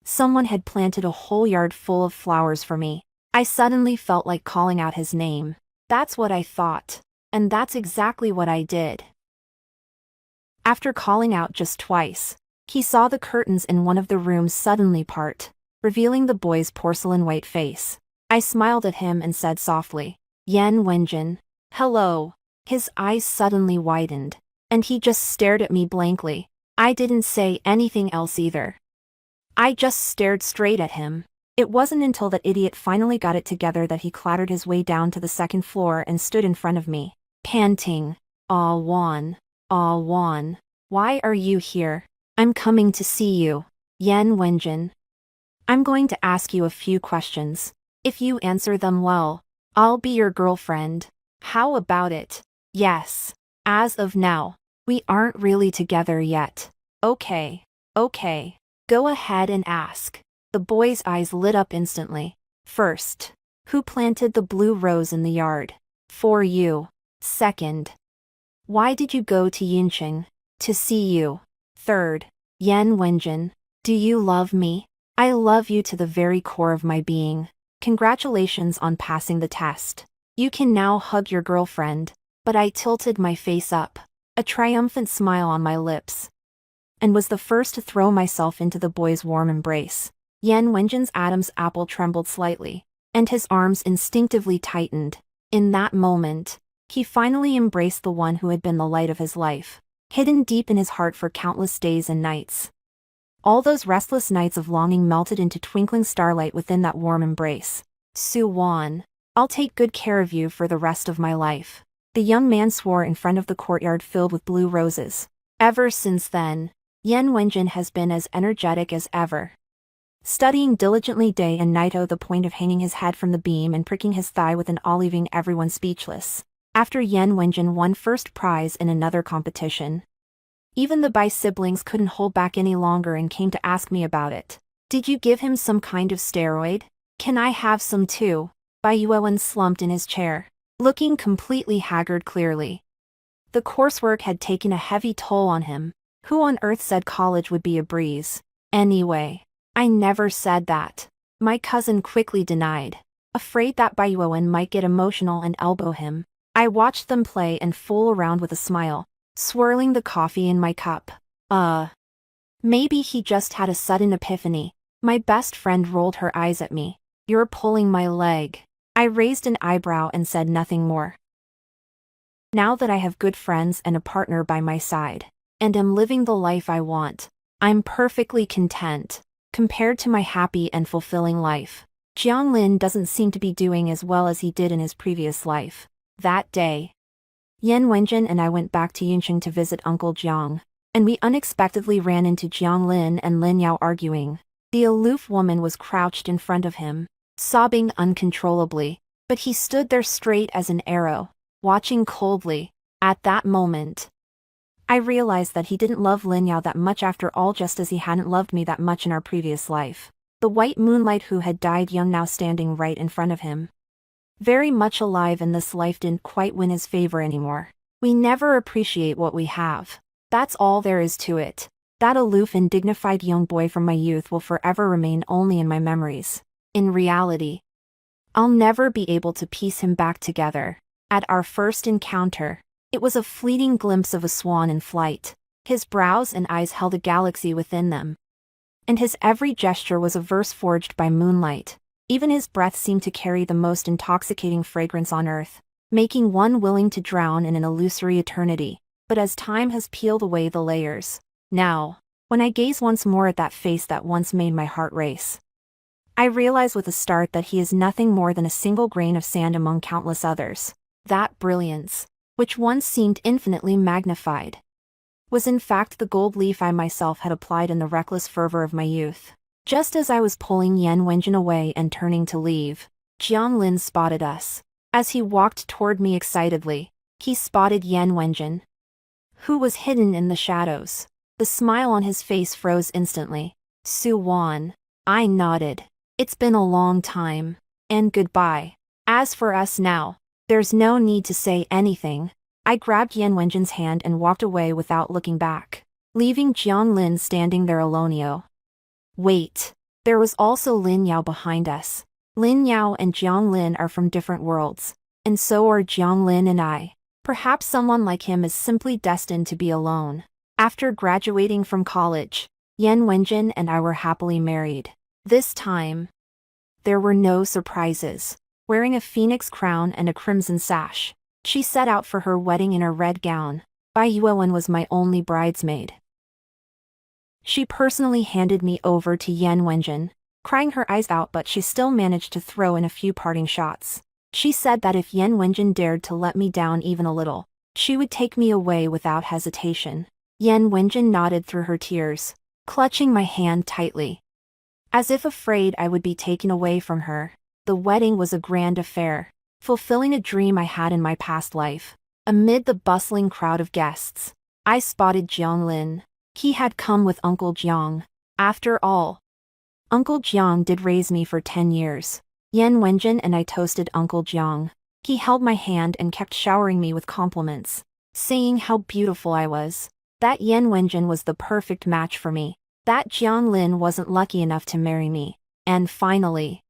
someone had planted a whole yard full of flowers for me. I suddenly felt like calling out his name. That's what I thought. And that's exactly what I did. After calling out just twice, he saw the curtains in one of the rooms suddenly part, revealing the boy's porcelain white face. I smiled at him and said softly, Yan Wenjin. Hello. His eyes suddenly widened, and he just stared at me blankly. I didn't say anything else either. I just stared straight at him. It wasn't until that idiot finally got it together that he clattered his way down to the second floor and stood in front of me, panting. Alwan. Alwan. Why are you here? I'm coming to see you. Yan Wenjin. I'm going to ask you a few questions. If you answer them well, I'll be your girlfriend. How about it? Yes. As of now, we aren't really together yet. Okay. Okay. Go ahead and ask. The boy's eyes lit up instantly. First, who planted the blue rose in the yard? For you. Second, why did you go to Yinqing? To see you. Third, Yan Wenjin, do you love me? I love you to the very core of my being. Congratulations on passing the test. You can now hug your girlfriend. But I tilted my face up, a triumphant smile on my lips, and was the first to throw myself into the boy's warm embrace. Yan Wenjin's Adam's apple trembled slightly, and his arms instinctively tightened. In that moment, he finally embraced the one who had been the light of his life, hidden deep in his heart for countless days and nights. All those restless nights of longing melted into twinkling starlight within that warm embrace. Suwan, I'll take good care of you for the rest of my life. The young man swore in front of the courtyard filled with blue roses. Ever since then, Yan Wenjin has been as energetic as ever, studying diligently day and night to the point of hanging his head from the beam and pricking his thigh with an awe, leaving everyone speechless. After Yan Wenjin won first prize in another competition, even the Bai siblings couldn't hold back any longer and came to ask me about it. Did you give him some kind of steroid? Can I have some too? Bai Yuan slumped in his chair, looking completely haggard clearly. The coursework had taken a heavy toll on him. Who on earth said college would be a breeze? Anyway, I never said that. My cousin quickly denied, afraid that Bai Yuan might get emotional and elbow him. I watched them play and fool around with a smile, swirling the coffee in my cup. Maybe he just had a sudden epiphany. My best friend rolled her eyes at me. You're pulling my leg. I raised an eyebrow and said nothing more. Now that I have good friends and a partner by my side, and am living the life I want, I'm perfectly content. Compared to my happy and fulfilling life, Jianglin doesn't seem to be doing as well as he did in his previous life. That day, Yan Wenjin and I went back to Yunqing to visit Uncle Jiang, and we unexpectedly ran into Jianglin and Lin Yao arguing. The aloof woman was crouched in front of him, sobbing uncontrollably, but he stood there straight as an arrow, watching coldly. At that moment, I realized that he didn't love Lin Yao that much after all, just as he hadn't loved me that much in our previous life. The white moonlight who had died young now standing right in front of him, very much alive in this life, didn't quite win his favor anymore. We never appreciate what we have. That's all there is to it. That aloof and dignified young boy from my youth will forever remain only in my memories. In reality, I'll never be able to piece him back together. At our first encounter, it was a fleeting glimpse of a swan in flight. His brows and eyes held a galaxy within them, and his every gesture was a verse forged by moonlight. Even his breath seemed to carry the most intoxicating fragrance on earth, making one willing to drown in an illusory eternity. But as time has peeled away the layers, now, when I gaze once more at that face that once made my heart race, I realize with a start that he is nothing more than a single grain of sand among countless others. That brilliance, which once seemed infinitely magnified, was in fact the gold leaf I myself had applied in the reckless fervor of my youth. Just as I was pulling Yan Wenjin away and turning to leave, Jiang Lin spotted us. As he walked toward me excitedly, he spotted Yan Wenjin, who was hidden in the shadows. The smile on his face froze instantly. Su Wan. I nodded. It's been a long time. And goodbye. As for us now, there's no need to say anything. I grabbed Yan Wenjin's hand and walked away without looking back, leaving Jiang Lin standing there alone. Wait. There was also Lin Yao behind us. Lin Yao and Jiang Lin are from different worlds, and so are Jiang Lin and I. Perhaps someone like him is simply destined to be alone. After graduating from college, Yan Wenjin and I were happily married. This time, there were no surprises. Wearing a phoenix crown and a crimson sash, she set out for her wedding in a red gown. Bai Yuewen was my only bridesmaid. She personally handed me over to Yan Wenjin, crying her eyes out, but she still managed to throw in a few parting shots. She said that if Yan Wenjin dared to let me down even a little, she would take me away without hesitation. Yan Wenjin nodded through her tears, clutching my hand tightly, as if afraid I would be taken away from her. The wedding was a grand affair, fulfilling a dream I had in my past life. Amid the bustling crowd of guests, I spotted Jiang Lin. He had come with Uncle Jiang. After all, Uncle Jiang did raise me for 10 years. Yan Wenjin and I toasted Uncle Jiang. He held my hand and kept showering me with compliments, saying how beautiful I was, that Yan Wenjin was the perfect match for me, that Jiang Lin wasn't lucky enough to marry me, and finally,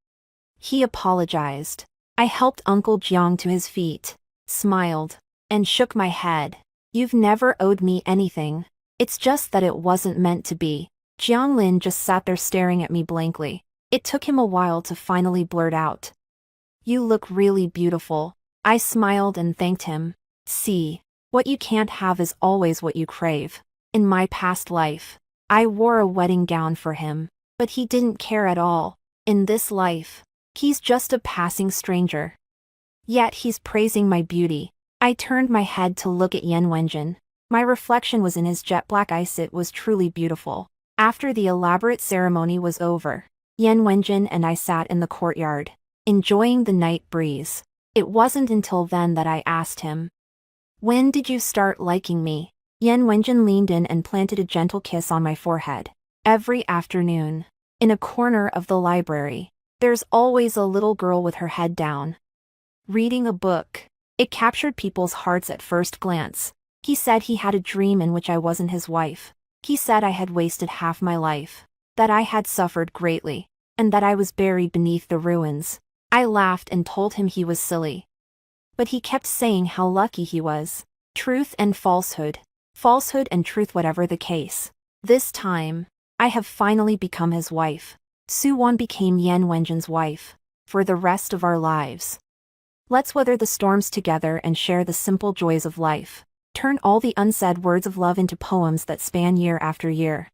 he apologized. I helped Uncle Jiang to his feet, smiled, and shook my head. You've never owed me anything. It's just that it wasn't meant to be. Jiang Lin just sat there staring at me blankly. It took him a while to finally blurt out, "You look really beautiful." I smiled and thanked him. See, what you can't have is always what you crave. In my past life, I wore a wedding gown for him, but he didn't care at all. In this life, he's just a passing stranger. Yet he's praising my beauty. I turned my head to look at Yan Wenjin. My reflection was in his jet black eyes. It was truly beautiful. After the elaborate ceremony was over, Yan Wenjin and I sat in the courtyard, enjoying the night breeze. It wasn't until then that I asked him, "When did you start liking me?" Yan Wenjin leaned in and planted a gentle kiss on my forehead. Every afternoon, in a corner of the library, there's always a little girl with her head down, reading a book. It captured people's hearts at first glance. He said he had a dream in which I wasn't his wife. He said I had wasted half my life, that I had suffered greatly, and that I was buried beneath the ruins. I laughed and told him he was silly. But he kept saying how lucky he was. Truth and falsehood. Falsehood and truth, whatever the case. This time, I have finally become his wife. Su Wan became Yan Wenjin's wife. For the rest of our lives, let's weather the storms together and share the simple joys of life. Turn all the unsaid words of love into poems that span year after year.